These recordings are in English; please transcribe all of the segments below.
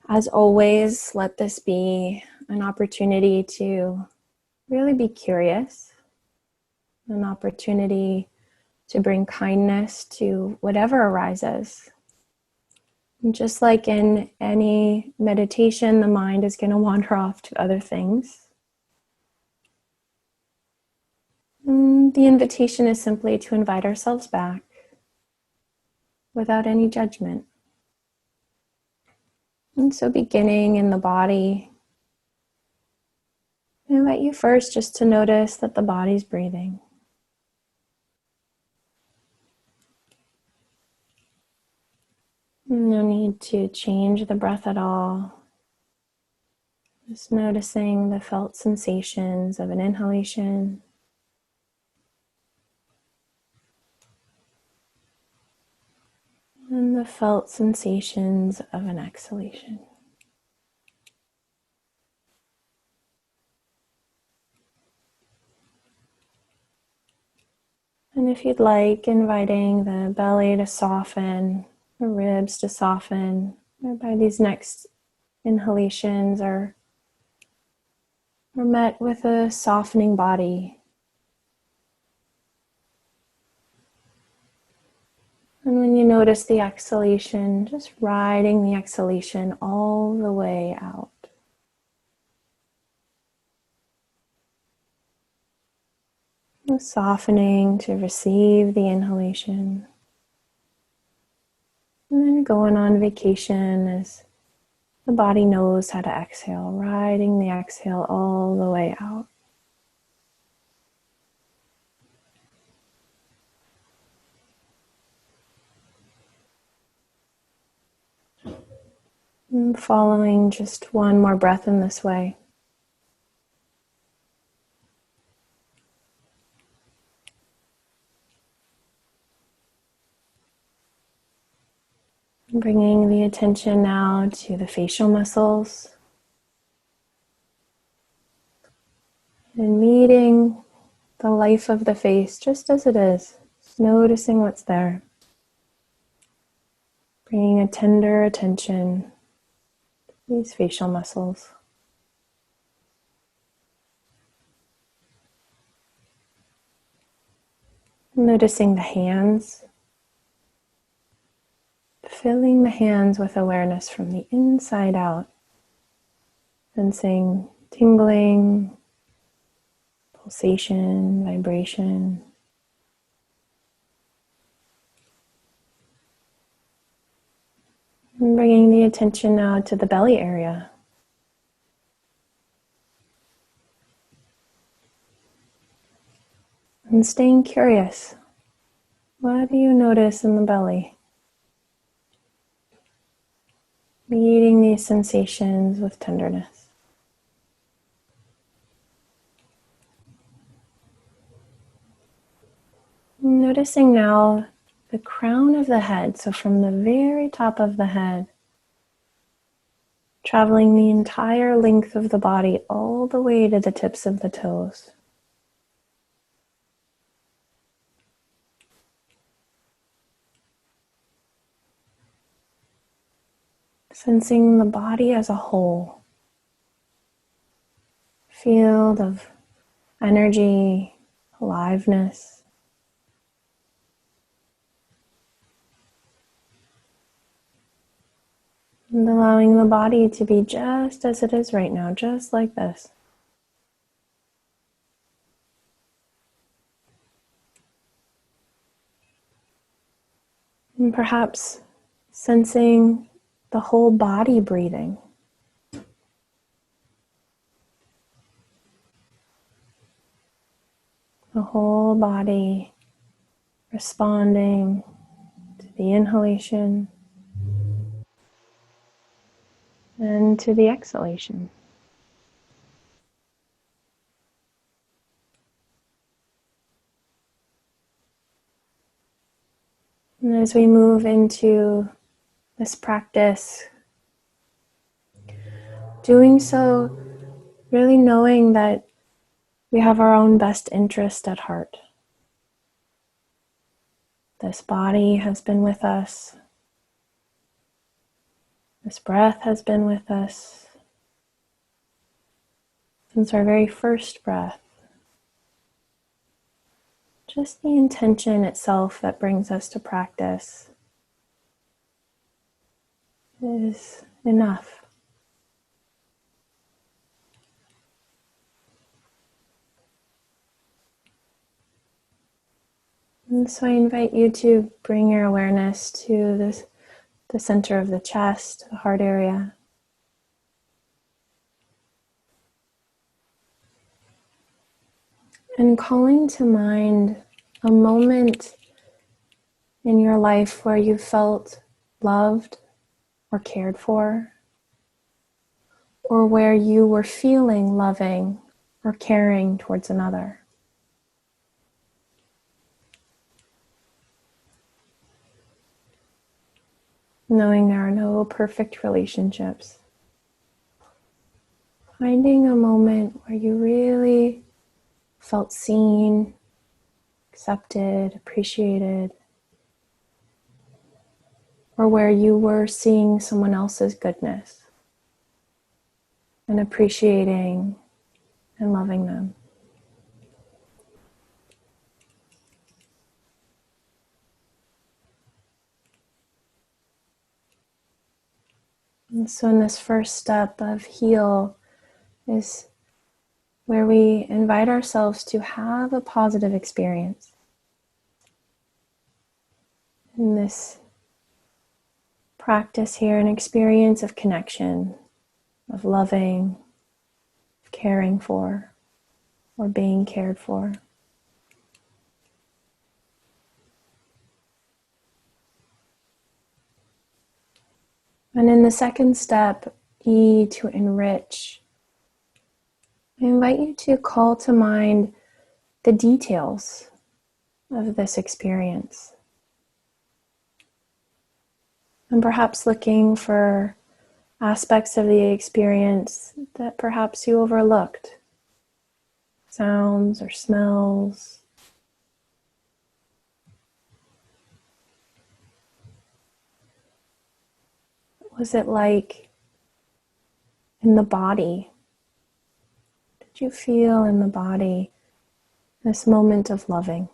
As always, let this be an opportunity to really be curious, an opportunity to bring kindness to whatever arises. And just like in any meditation, the mind is going to wander off to other things. And the invitation is simply to invite ourselves back without any judgment. And so beginning in the body, I invite you first just to notice that the body's breathing. No need to change the breath at all. Just noticing the felt sensations of an inhalation and the felt sensations of an exhalation. And if you'd like, inviting the belly to soften, the ribs to soften, whereby these next inhalations are met with a softening body. And when you notice the exhalation, just riding the exhalation all the way out. Softening to receive the inhalation. And then going on vacation as the body knows how to exhale, riding the exhale all the way out. And following just one more breath in this way. Bringing the attention now to the facial muscles and meeting the life of the face just as it is, just noticing what's there. Bringing a tender attention to these facial muscles. Noticing the hands. Filling the hands with awareness from the inside out. Sensing tingling, pulsation, vibration. And bringing the attention now to the belly area. And staying curious. What do you notice in the belly? Meeting these sensations with tenderness. Noticing now the crown of the head, so from the very top of the head, traveling the entire length of the body all the way to the tips of the toes. Sensing the body as a whole, field of energy, aliveness. And allowing the body to be just as it is right now, just like this. And perhaps sensing the whole body breathing. The whole body responding to the inhalation and to the exhalation. And as we move into this practice, doing so really knowing that we have our own best interest at heart. This body has been with us This breath has been with us since our very first breath. Just the intention itself that brings us to practice is enough. And so I invite you to bring your awareness to the center of the chest, the heart area. And calling to mind a moment in your life where you felt loved or cared for, or where you were feeling loving or caring towards another. Knowing there are no perfect relationships. Finding a moment where you really felt seen, accepted, appreciated, or where you were seeing someone else's goodness and appreciating and loving them. And so in this first step of heal is where we invite ourselves to have a positive experience. In this practice here, an experience of connection, of loving, of caring for, or being cared for. And in the second step, E, to enrich, I invite you to call to mind the details of this experience. And perhaps looking for aspects of the experience that perhaps you overlooked. Sounds or smells. What was it like in the body? Did you feel in the body this moment of loving?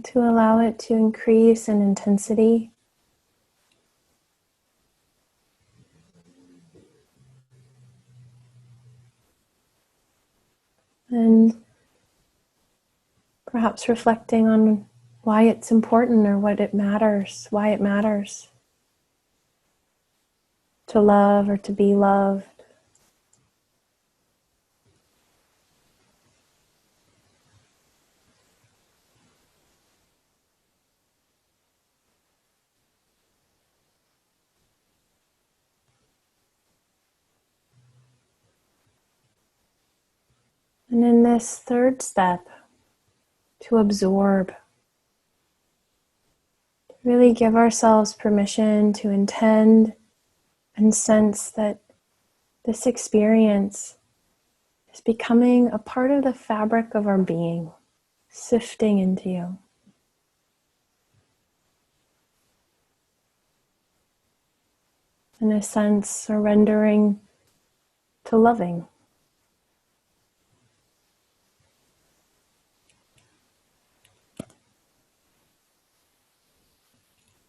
To allow it to increase in intensity. And perhaps reflecting on why it's important or what it matters, why it matters to love or to be loved. And in this third step, to absorb, really give ourselves permission to intend and sense that this experience is becoming a part of the fabric of our being, sifting into you. In a sense, surrendering to loving.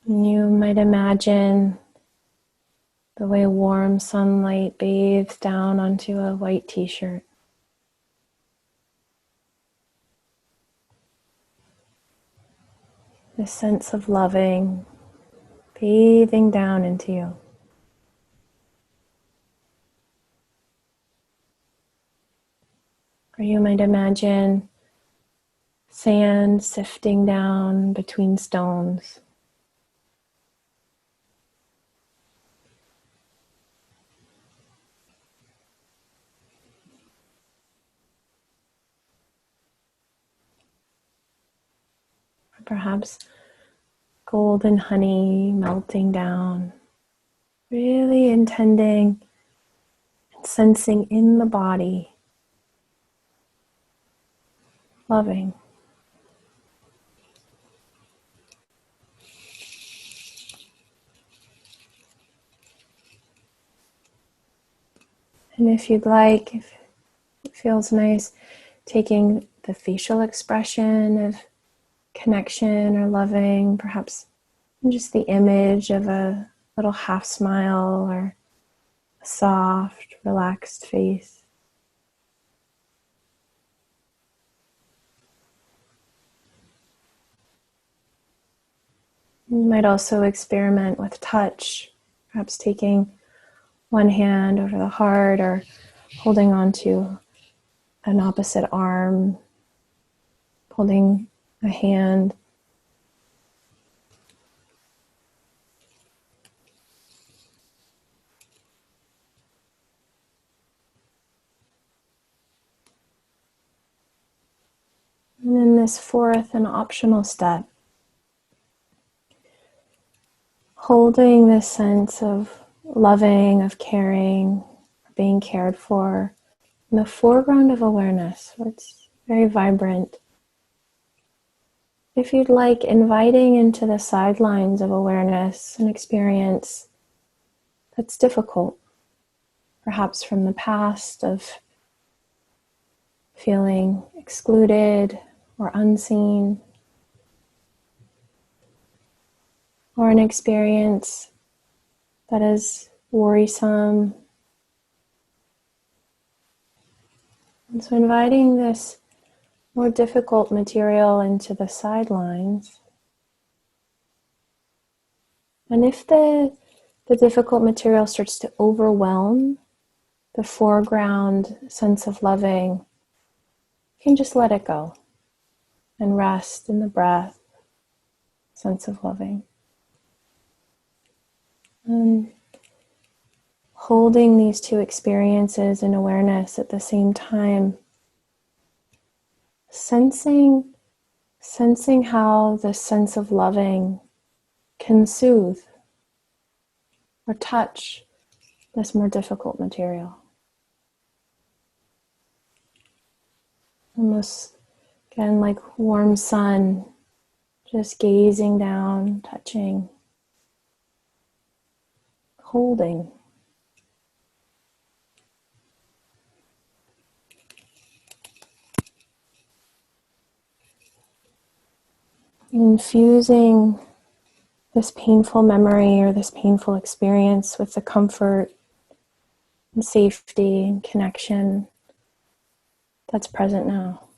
You might imagine the way warm sunlight bathes down onto a white t-shirt. This sense of loving bathing down into you. Or you might imagine sand sifting down between stones. Perhaps golden honey melting down, really intending and sensing in the body loving. And if you'd like, if it feels nice, taking the facial expression of connection or loving, perhaps just the image of a little half smile or a soft, relaxed face. You might also experiment with touch, perhaps taking one hand over the heart or holding on to an opposite arm, holding a hand. And then this fourth and optional step, holding this sense of loving, of caring, being cared for in the foreground of awareness, where it's very vibrant. If you'd like, inviting into the sidelines of awareness an experience that's difficult, perhaps from the past of feeling excluded or unseen, or an experience that is worrisome. And so inviting this more difficult material into the sidelines. And if the difficult material starts to overwhelm the foreground sense of loving, you can just let it go and rest in the breath, sense of loving. And holding these two experiences in awareness at the same time, sensing how the sense of loving can soothe or touch this more difficult material. Almost, again, like warm sun, just gazing down, touching, holding. Infusing this painful memory or this painful experience with the comfort and safety and connection that's present now.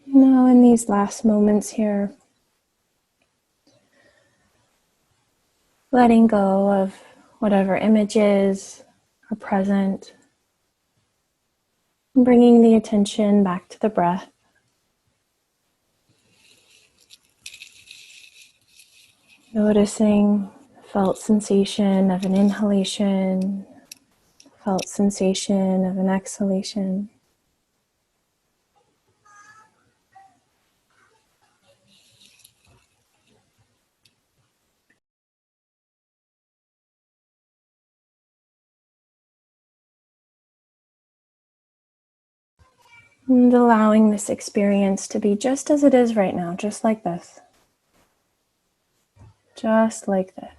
Now, in these last moments here, letting go of whatever images are present, and bringing the attention back to the breath. Noticing the felt sensation of an inhalation, felt sensation of an exhalation. And allowing this experience to be just as it is right now, just like this. Just like this.